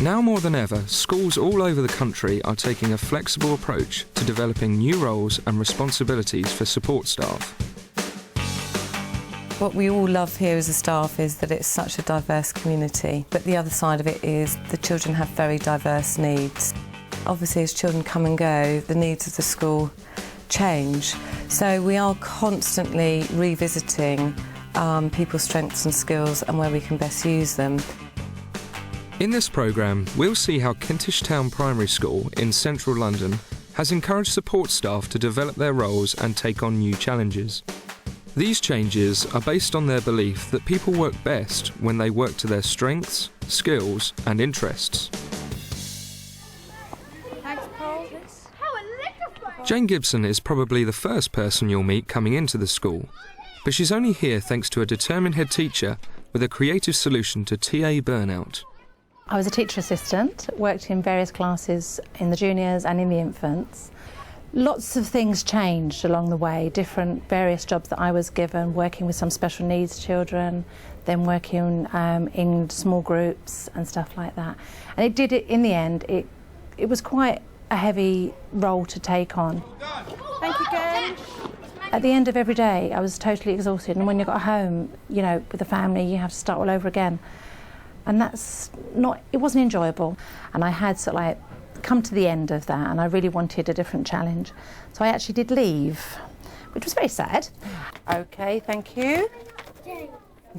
Now more than ever, schools all over the country are taking a flexible approach to developing new roles and responsibilities for support staff. What we all love here as a staff is that it's such a diverse community, but the other side of it is the children have very diverse needs. Obviously, as children come and go, the needs of the school change. So we are constantly revisiting people's strengths and skills and where we can best use them. In this programme, we'll see how Kentish Town Primary School in central London has encouraged support staff to develop their roles and take on new challenges. These changes are based on their belief that people work best when they work to their strengths, skills and interests. Jane Gibson is probably the first person you'll meet coming into the school, but she's only here thanks to a determined head teacher with a creative solution to TA burnout. I was a teacher assistant, worked in various classes in the juniors and in the infants. Lots of things changed along the way, various jobs that I was given, working with some special needs children, then working in small groups and stuff like that. And in the end, it was quite a heavy role to take on. Thank you, Jen. At the end of every day, I was totally exhausted, and when you got home, with the family, you have to start all over again. And it wasn't enjoyable. And I had come to the end of that, and I really wanted a different challenge. So I actually did leave, which was very sad. OK, thank you.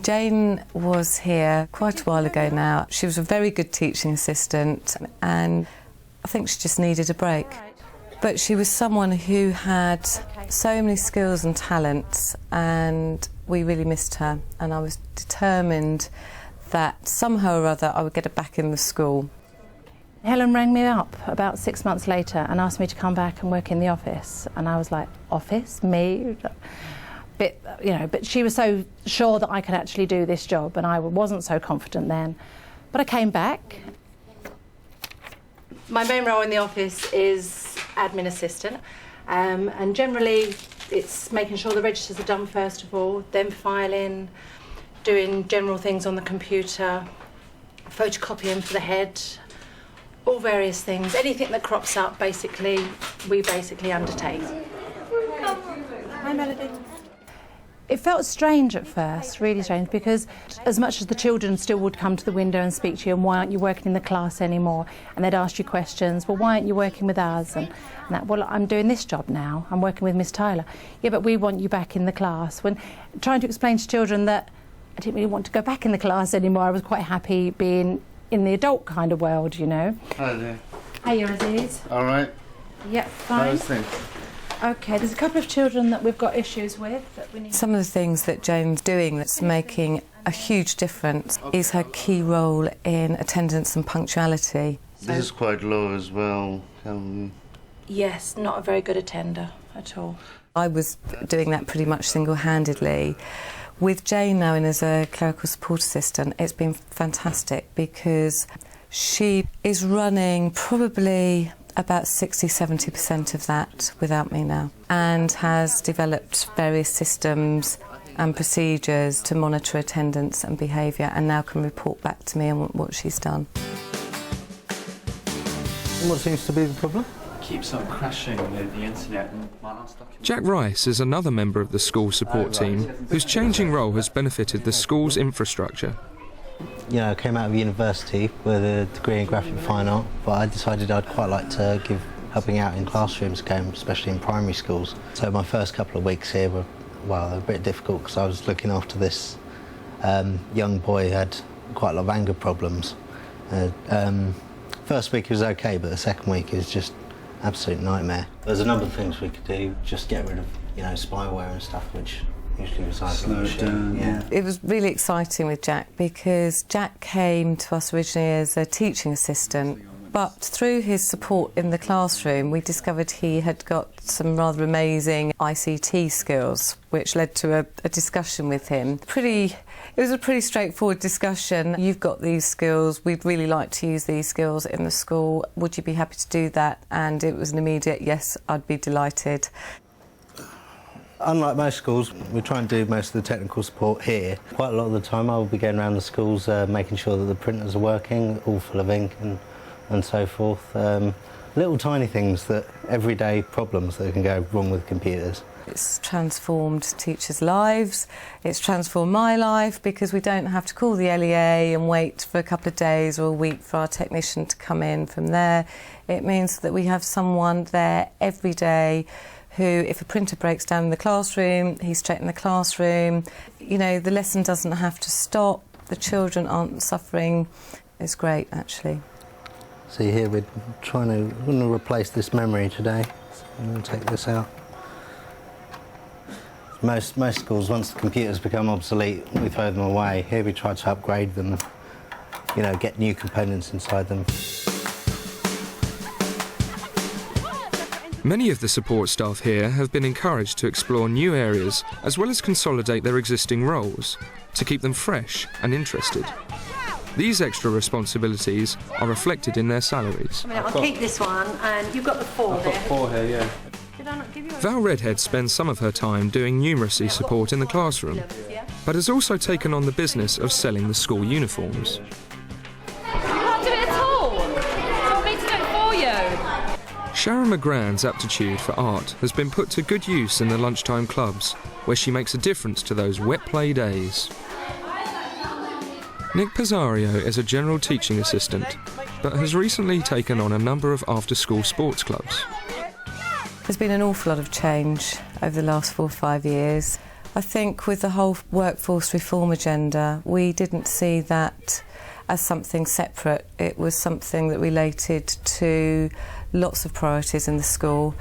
Jane was here quite a while ago now. She was a very good teaching assistant, and I think she just needed a break. But she was someone who had so many skills and talents, and we really missed her. And I was determined that somehow or other I would get her back in the school. Helen rang me up about 6 months later and asked me to come back and work in the office. And I was like, office? Me? But she was so sure that I could actually do this job, and I wasn't so confident then. But I came back. My main role in the office is admin assistant, and generally it's making sure the registers are done first of all, then filing, doing general things on the computer, photocopying for the head, all various things. Anything that crops up, we undertake. Hi, Melody. It felt strange at first, really strange, because as much as the children still would come to the window and speak to you, and why aren't you working in the class anymore? And they'd ask you questions, well, why aren't you working with us? And that, well, I'm doing this job now, I'm working with Miss Tyler. Yeah, but we want you back in the class. When trying to explain to children that I didn't really want to go back in the class anymore, I was quite happy being in the adult kind of world, Hi there. Hiya, Aziz. All right. Yep, fine. How's things? OK, there's a couple of children that we've got issues with that we need. Some of the things that Jane's doing that's making a huge difference is her key role in attendance and punctuality. This is quite low as well. Yes, not a very good attender at all. I was doing that pretty much single-handedly. With Jane now in as a clerical support assistant, it's been fantastic because she is running probably about 60–70% of that without me now, and has developed various systems and procedures to monitor attendance and behaviour, and now can report back to me on what she's done. What seems to be the problem? Keeps on crashing with the internet. Jack Rice is another member of the school support team whose changing role has benefited the school's infrastructure. I came out of university with a degree in graphic fine art, but I decided I'd quite like to give helping out in classrooms again, especially in primary schools. So my first couple of weeks here were, a bit difficult because I was looking after this young boy who had quite a lot of anger problems. First week was okay, but the second week is just absolute nightmare. There's a number of things we could do, just get rid of, spyware and stuff, which usually resides on the machine. Yeah. It was really exciting with Jack because Jack came to us originally as a teaching assistant, but through his support in the classroom we discovered he had got some rather amazing ICT skills, which led to a discussion with him. It was a pretty straightforward discussion. You've got these skills, we'd really like to use these skills in the school, would you be happy to do that? And it was an immediate yes, I'd be delighted. Unlike most schools, we try and do most of the technical support here. Quite a lot of the time I will be going around the schools making sure that the printers are working, all full of ink and so forth. Little tiny things, that everyday problems that can go wrong with computers. It's transformed teachers' lives, it's transformed my life, because we don't have to call the LEA and wait for a couple of days or a week for our technician to come in from there. It means that we have someone there every day who, if a printer breaks down in the classroom, he's straight in the classroom. You know, the lesson doesn't have to stop, the children aren't suffering. It's great, actually. See here, we're going to replace this memory today. So I'm going to take this out. Most schools, once the computers become obsolete, we throw them away. Here we try to upgrade them, you know, get new components inside them. Many of the support staff here have been encouraged to explore new areas as well as consolidate their existing roles to keep them fresh and interested. These extra responsibilities are reflected in their salaries. I'll keep this one, and you've got the 4 there. I've got 4 here, yeah. Did I not give you a... Val Redhead spends some of her time doing numeracy support in the classroom, but has also taken on the business of selling the school uniforms. You can't do it at all. Do you want me to do it for you? Sharon McGrand's aptitude for art has been put to good use in the lunchtime clubs, where she makes a difference to those wet play days. Nick Pizzario is a general teaching assistant, but has recently taken on a number of after-school sports clubs. There's been an awful lot of change over the last 4 or 5 years. I think with the whole workforce reform agenda, we didn't see that as something separate. It was something that related to lots of priorities in the school.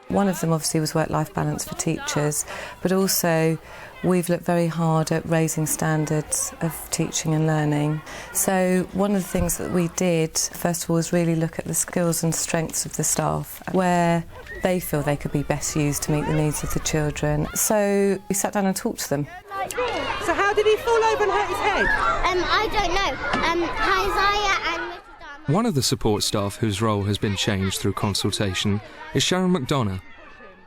One of them obviously was work-life balance for teachers, but also we've looked very hard at raising standards of teaching and learning. So one of the things that we did, first of all, was really look at the skills and strengths of the staff, where they feel they could be best used to meet the needs of the children. So we sat down and talked to them. So how did he fall over and hurt his head? I don't know. Isaiah and Mr. Dunn. One of the support staff whose role has been changed through consultation is Sharon McDonough.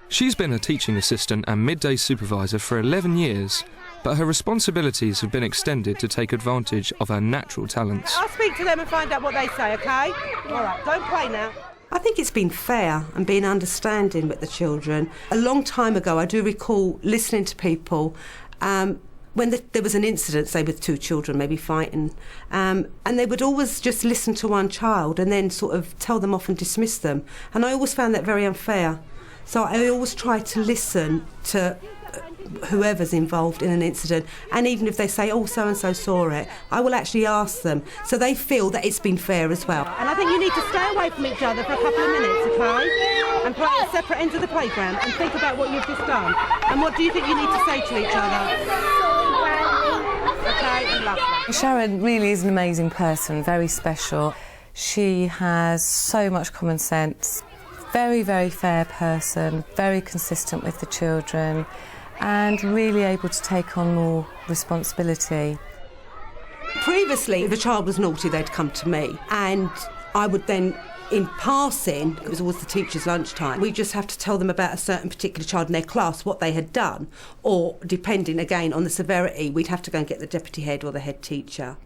She's been a teaching assistant and midday supervisor for 11 years, but her responsibilities have been extended to take advantage of her natural talents. I'll speak to them and find out what they say, OK? All right, don't play now. I think it's been fair and been understanding with the children. A long time ago, I do recall listening to people when there was an incident, say with 2 children maybe fighting, and they would always just listen to one child and then sort of tell them off and dismiss them. And I always found that very unfair. So I always try to listen to whoever's involved in an incident, and even if they say, oh, so-and-so saw it, I will actually ask them, so they feel that it's been fair as well. And I think you need to stay away from each other for a couple of minutes, OK? And play at separate ends of the playground and think about what you've just done. And what do you think you need to say to each other? OK, and lovely. Sharon really is an amazing person, very special. She has so much common sense, very, very fair person, very consistent with the children, and really able to take on more responsibility. Previously, if a child was naughty, they'd come to me, and I would then, in passing, it was always the teacher's lunchtime, we just have to tell them about a certain particular child in their class, what they had done, or depending again on the severity, we'd have to go and get the deputy head or the head teacher.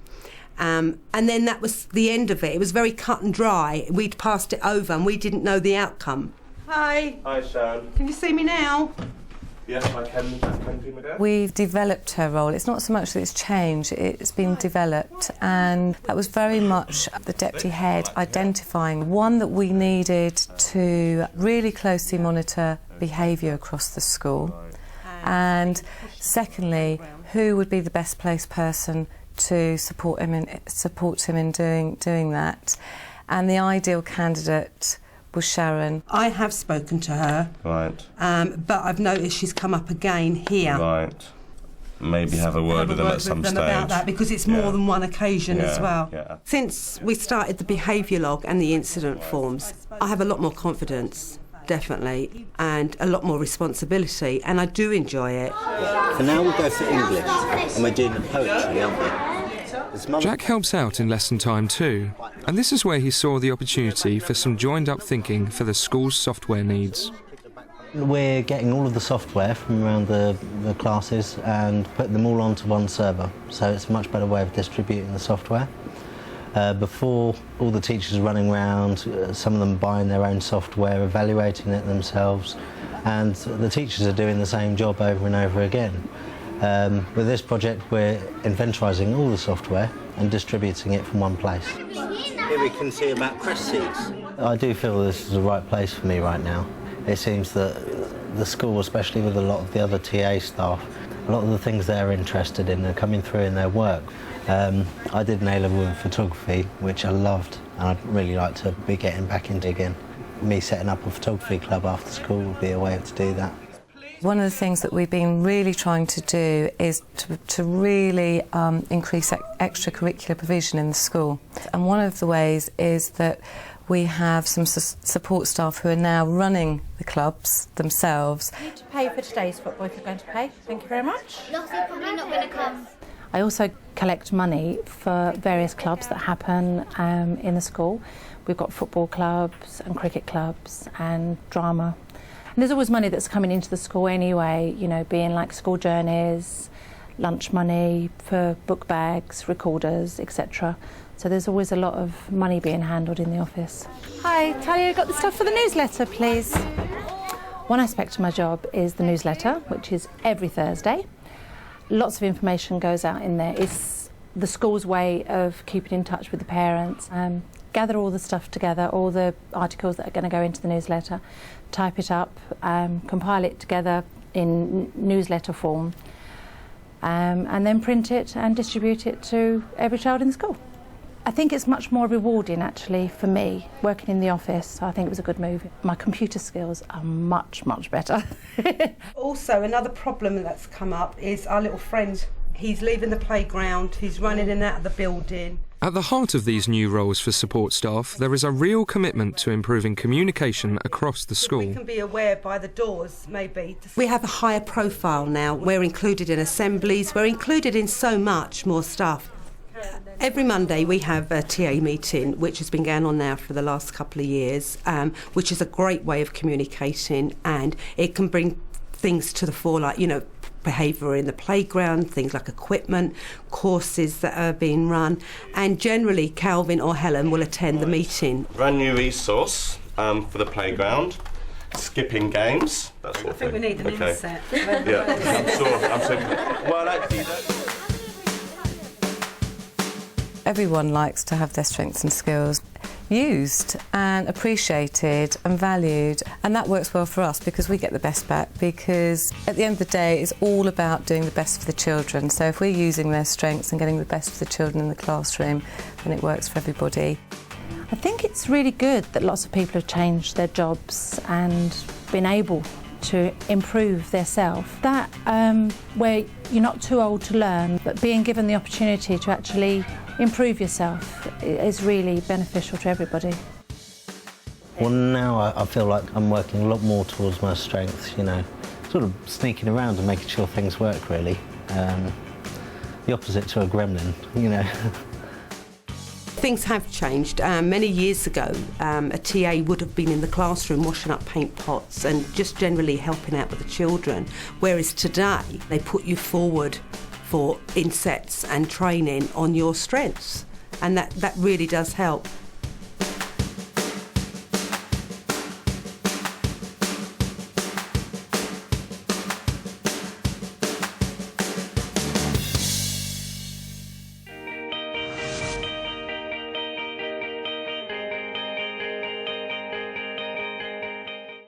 And then that was the end of it. It was very cut and dry. We'd passed it over and we didn't know the outcome. Hi. Hi, Sharon. Can you see me now? Yes, I can see my dad. We've developed her role. It's not so much that it's changed, it's been developed, and that was very much the deputy head identifying, one, that we needed to really closely monitor behaviour across the school, and secondly, who would be the best placed person to support him in doing that. And the ideal candidate was Sharon. I have spoken to her, Right. but I've noticed she's come up again here. Right. Maybe have a word with them at some stage. About that, because it's more than one occasion as well. Yeah. Since we started the behaviour log and the incident forms, I have a lot more confidence, definitely, and a lot more responsibility, and I do enjoy it. So now we'll go for English, and we're doing the poetry, aren't we? Jack helps out in lesson time too, and this is where he saw the opportunity for some joined-up thinking for the school's software needs. We're getting all of the software from around the classes and putting them all onto one server, so it's a much better way of distributing the software. Before, all the teachers are running around, some of them buying their own software, evaluating it themselves, and the teachers are doing the same job over and over again. With this project, we're inventorising all the software and distributing it from one place. Here we can see about crest seeds. I do feel this is the right place for me right now. It seems that the school, especially with a lot of the other TA staff, a lot of the things they're interested in are coming through in their work. I did an A-level in photography, which I loved, and I'd really like to be getting back into again. Me setting up a photography club after school would be a way to do that. One of the things that we've been really trying to do is to really increase extracurricular provision in the school. And one of the ways is that we have some support staff who are now running the clubs themselves. You need to pay for today's football if you're going to pay. Thank you very much. Lottie's probably not going to come. I also collect money for various clubs that happen in the school. We've got football clubs and cricket clubs and drama. And there's always money that's coming into the school anyway, you know, being like school journeys, lunch money for book bags, recorders, etc. So there's always a lot of money being handled in the office. Hi, Talia, got the stuff for the newsletter, please? One aspect of my job is the newsletter, which is every Thursday. Lots of information goes out in there. It's the school's way of keeping in touch with the parents. Gather all the stuff together, all the articles that are going to go into the newsletter, type it up, compile it together in newsletter form, and then print it and distribute it to every child in the school. I think it's much more rewarding actually for me working in the office. So I think it was a good move. My computer skills are much, much better. Also, another problem that's come up is our little friend. He's leaving the playground, he's running in and out of the building. At the heart of these new roles for support staff, there is a real commitment to improving communication across the school. We can be aware by the doors, maybe. We have a higher profile now. We're included in assemblies, we're included in so much more stuff. Every Monday we have a TA meeting, which has been going on now for the last couple of years, which is a great way of communicating, and it can bring things to the fore, like, you know, behaviour in the playground, things like equipment, courses that are being run, and generally Calvin or Helen will attend the meeting. Brand new resource for the playground, skipping games, that sort of thing. I think we need an inset. Yeah, I'm sure. Well, actually, Everyone likes to have their strengths and skills used and appreciated and valued, and that works well for us because we get the best back, because at the end of the day it's all about doing the best for the children. So if we're using their strengths and getting the best for the children in the classroom, then it works for everybody. I think it's really good that lots of people have changed their jobs and been able to improve their self. That where you're not too old to learn, but being given the opportunity to actually improve yourself is really beneficial to everybody. Well, now I feel like I'm working a lot more towards my strengths, you know, sort of sneaking around and making sure things work, really. The opposite to a gremlin, you know. Things have changed. Many years ago, a TA would have been in the classroom washing up paint pots and just generally helping out with the children, whereas today they put you forward for insets and training on your strengths, and that really does help.